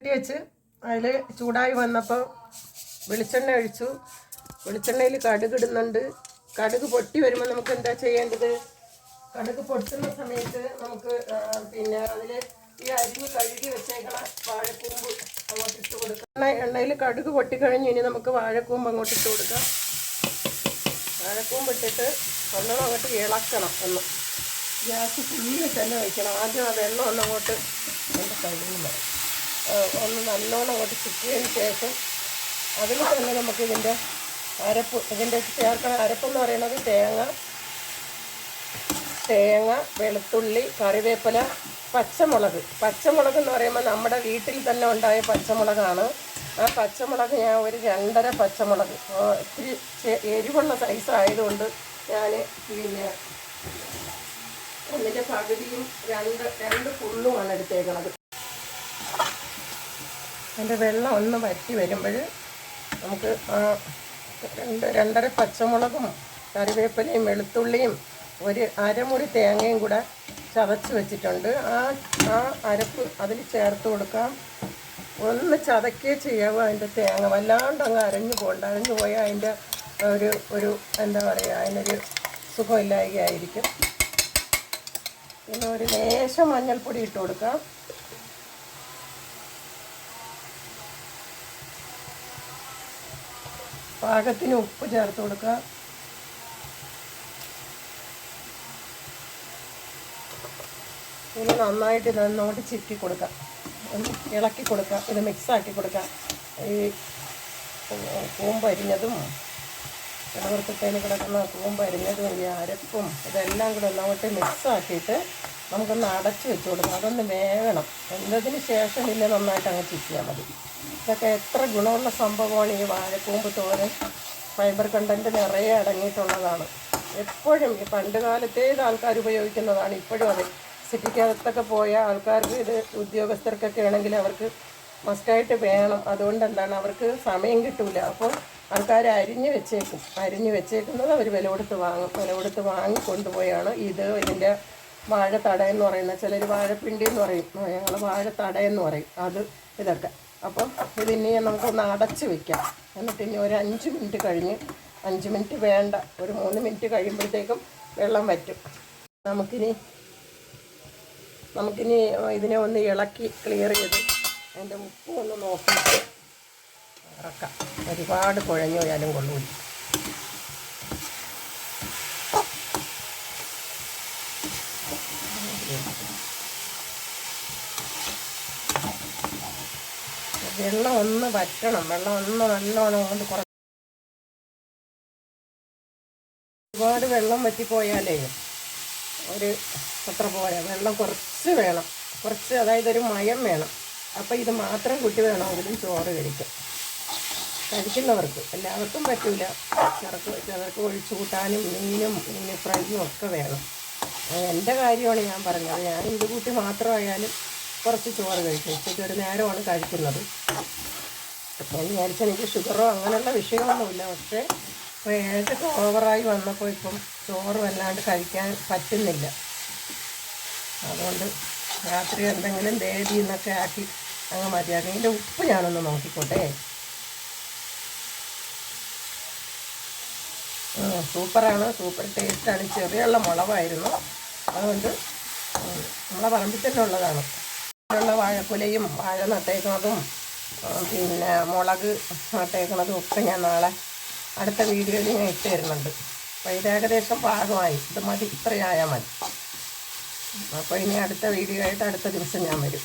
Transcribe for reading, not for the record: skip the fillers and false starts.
ചട്ടി വെച്ച് അതിൽ ചൂടായി വന്നപ്പോൾ വെളിച്ചെണ്ണ ഒഴിച്ചു. വെളിച്ചെണ്ണയിൽ കടുക് ഇടുന്നുണ്ട്. കടുക് പൊട്ടി വരുമ്പോൾ നമുക്ക് എന്താ ചെയ്യേണ്ടത്? കടുക് പൊട്ടുന്ന സമയത്ത് നമുക്ക് പിന്നെ അതിൽ ഈ അരിഞ്ഞ് കഴുകി വെച്ചേക്കണ വാഴക്കൂമ്പ് അങ്ങോട്ട് ഇട്ട് കൊടുക്കാം. എണ്ണയിൽ കടുക് പൊട്ടിക്കഴിഞ്ഞ് ഇനി നമുക്ക് വാഴക്കൂമ്പ് അങ്ങോട്ട് ഇട്ട് കൊടുക്കാം. വാഴക്കൂമ്പ് ഇട്ടിട്ട് നല്ലോണം അങ്ങോട്ട് ഇളക്കണം. ഗ്യാസ് ഫുള്ളിൽ തന്നെ വയ്ക്കണം. ആദ്യം ആ വെള്ളം ഒന്നങ്ങോട്ട് എൻ്റെ കഴിയുമ്പോൾ ഒന്ന് നല്ലോണം അങ്ങോട്ട് ചുറ്റിയതിന് ശേഷം അതിൽ തന്നെ നമുക്ക് ഇതിൻ്റെ ചേർക്കണ അരപ്പെന്ന് പറയുന്നത് തേങ്ങ, വെളുത്തുള്ളി, കറിവേപ്പില, പച്ചമുളക് എന്ന് പറയുമ്പോൾ നമ്മുടെ വീട്ടിൽ തന്നെ ഉണ്ടായ പച്ചമുളകാണ്. ആ പച്ചമുളക് ഞാൻ ഒരു 2.5 പച്ചമുളക്, ഇത്തിരി എരിവുള്ള സൈസ് ആയതുകൊണ്ട് ഞാൻ പിന്നെ ഒന്നിൻ്റെ പകുതിയും രണ്ട് ഫുള്ളുമാണ് എടുത്തേക്കണത്. അതിൻ്റെ വെള്ളം ഒന്ന് വറ്റി വരുമ്പോൾ നമുക്ക് 2.5 പച്ചമുളകും കറിവേപ്പിലയും വെളുത്തുള്ളിയും ഒരു അരമുറി തേങ്ങയും കൂടെ ചതച്ച് വെച്ചിട്ടുണ്ട്. ആ അരപ്പ് അതിൽ ചേർത്ത് കൊടുക്കാം. ഒന്ന് ചതക്കേ ചെയ്യാവൂ. അതിൻ്റെ തേങ്ങ വല്ലാണ്ട് അങ്ങ് അരഞ്ഞു പോയാൽ അതിൻ്റെ ഒരു എന്താ പറയുക, അതിനൊരു സുഖമില്ലായ്കയായിരിക്കും. പിന്നെ ഒരു ലേശം മഞ്ഞൾപ്പൊടി ഇട്ട് കൊടുക്കാം. പാകത്തിന് ഉപ്പ് ചേർത്ത് കൊടുക്കാം. ഇനി നന്നായിട്ട് നന്നോട്ട് ചിക്കി കൊടുക്കാം, ഒന്ന് ഇളക്കി കൊടുക്കാം. ഇത് മിക്സാക്കി കൊടുക്കാം. ഈ കൂമ്പരിഞ്ഞതും ഇടവൃത്തത്തേന് കിടക്കുന്ന കൂമ്പരിഞ്ഞതും ഈ അരപ്പും ഇതെല്ലാം കൂടെ ഒന്നങ്ങോട്ട് മിക്സാക്കിയിട്ട് നമുക്കൊന്ന് അടച്ച് വെച്ച് കൊടുക്കാം. അതൊന്ന് വേകണം. എന്നതിന് ശേഷം പിന്നെ നന്നായിട്ട് അങ്ങ് ചിക്കിയാൽ മതി. ഇതൊക്കെ എത്ര ഗുണമുള്ള സംഭവമാണ് ഈ വാഴക്കൂമ്പ് തോരൻ. ഫൈബർ കണ്ടൻറ്റ് നിറയെ അടങ്ങിയിട്ടുള്ളതാണ്. എപ്പോഴും ഈ പണ്ട് കാലത്തേത് ആൾക്കാർ ഉപയോഗിക്കുന്നതാണ്. ഇപ്പോഴും അതെ, സിറ്റിക്കകത്തൊക്കെ പോയ ആൾക്കാർക്ക് ഇത് ഉദ്യോഗസ്ഥർക്കൊക്കെ ആണെങ്കിൽ അവർക്ക് മസ്റ്റായിട്ട് വേണം. അതുകൊണ്ട് എന്താണ്, അവർക്ക് സമയം കിട്ടില്ല. അപ്പോൾ ആൾക്കാർ അരിഞ്ഞ് വെച്ചേക്കുന്നത് അവർ വില കൊടുത്ത് വാങ്ങി കൊണ്ടുപോയാണ് ഇതിൻ്റെ വാഴത്തടയെന്ന് പറയുന്നത്. ചിലർ വാഴപ്പിണ്ടി എന്ന് പറയും, ഞങ്ങൾ വാഴത്തടയെന്ന് പറയും. ഇതൊക്കെ അപ്പം ഇതിനി നമുക്കൊന്ന് അടച്ച് വയ്ക്കാം. എന്നിട്ട് ഇനി ഒരു 5 മിനിറ്റ് കഴിഞ്ഞ്, 5 മിനിറ്റ് വേണ്ട, ഒരു 3 മിനിറ്റ് കഴിയുമ്പോഴത്തേക്കും വെള്ളം വറ്റും. നമുക്കിനി ഇതിനെ ഒന്ന് ഇളക്കി ക്ലിയർ ചെയ്ത് അതിൻ്റെ ഉപ്പ് ഒന്ന് നോക്കിയിട്ട് ഇറക്കാം. ഒരുപാട് കുഴഞ്ഞു പോയാലും കൊള്ളൂല. വെള്ളം ഒന്ന് വറ്റണം. വെള്ളം ഒന്ന് നല്ലോണം കൊണ്ട് ഒരുപാട് വെള്ളം വറ്റിപ്പോയാലേ അത്ര പോരാ. വെള്ളം കുറച്ച് വേണം, അതായത് ഒരു മയം വേണം. അപ്പോൾ ഇത് മാത്രം കൂട്ടി വേണമെങ്കിലും ചോറ് കഴിക്കുന്നവർക്ക്, എല്ലാവർക്കും പറ്റില്ല. ചിലർക്ക് ഒഴിച്ചു കൂട്ടാനും മീൻ ഫ്രൈയും ഒക്കെ വേണം. എൻ്റെ കാര്യമാണ് ഞാൻ പറഞ്ഞത്. ഞാൻ ഇത് കൂട്ടി മാത്രമായാലും കുറച്ച് ചോറ് കഴിക്കും. ഉച്ചയ്ക്ക് ഒരു നേരമാണ് കഴിക്കുന്നത്. അപ്പോൾ വിചാരിച്ചാൽ എനിക്ക് ഷുഗറോ അങ്ങനെയുള്ള വിഷയമൊന്നുമില്ല. പക്ഷേ ഇപ്പോൾ ഏജൊക്കെ ഓവറായി വന്നപ്പോൾ ഇപ്പം ചോറ് വല്ലാണ്ട് കഴിക്കാൻ പറ്റുന്നില്ല. അതുകൊണ്ട് രാത്രി എന്തെങ്കിലും ദേവി എന്നൊക്കെ ആക്കി അങ്ങ് മതിയാക്കി. ഇതിൻ്റെ ഉപ്പ് ഞാനൊന്ന് നോക്കിക്കോട്ടെ. സൂപ്പറാണ്, സൂപ്പർ ടേസ്റ്റാണ്. ചെറിയുള്ള മുളകായിരുന്നു, അതുകൊണ്ട് നമ്മളെ പറമ്പിൽ തന്നെ ഉള്ളതാണ്. ഉള്ള വാഴക്കുലയും വാഴ നട്ടേക്കുന്നതും പിന്നെ മുളക് നട്ടേക്കുന്നതും ഒക്കെ ഞാൻ നാളെ അടുത്ത വീഡിയോയിൽ ഞാൻ ഇട്ട് തരുന്നുണ്ട്. അപ്പോൾ ഇത് ഏകദേശം പാകമായി. ഇത് മതി, ഇത്രയായാൽ മതി. അപ്പോൾ ഇനി അടുത്ത വീഡിയോ ആയിട്ട് അടുത്ത ദിവസം ഞാൻ വരും.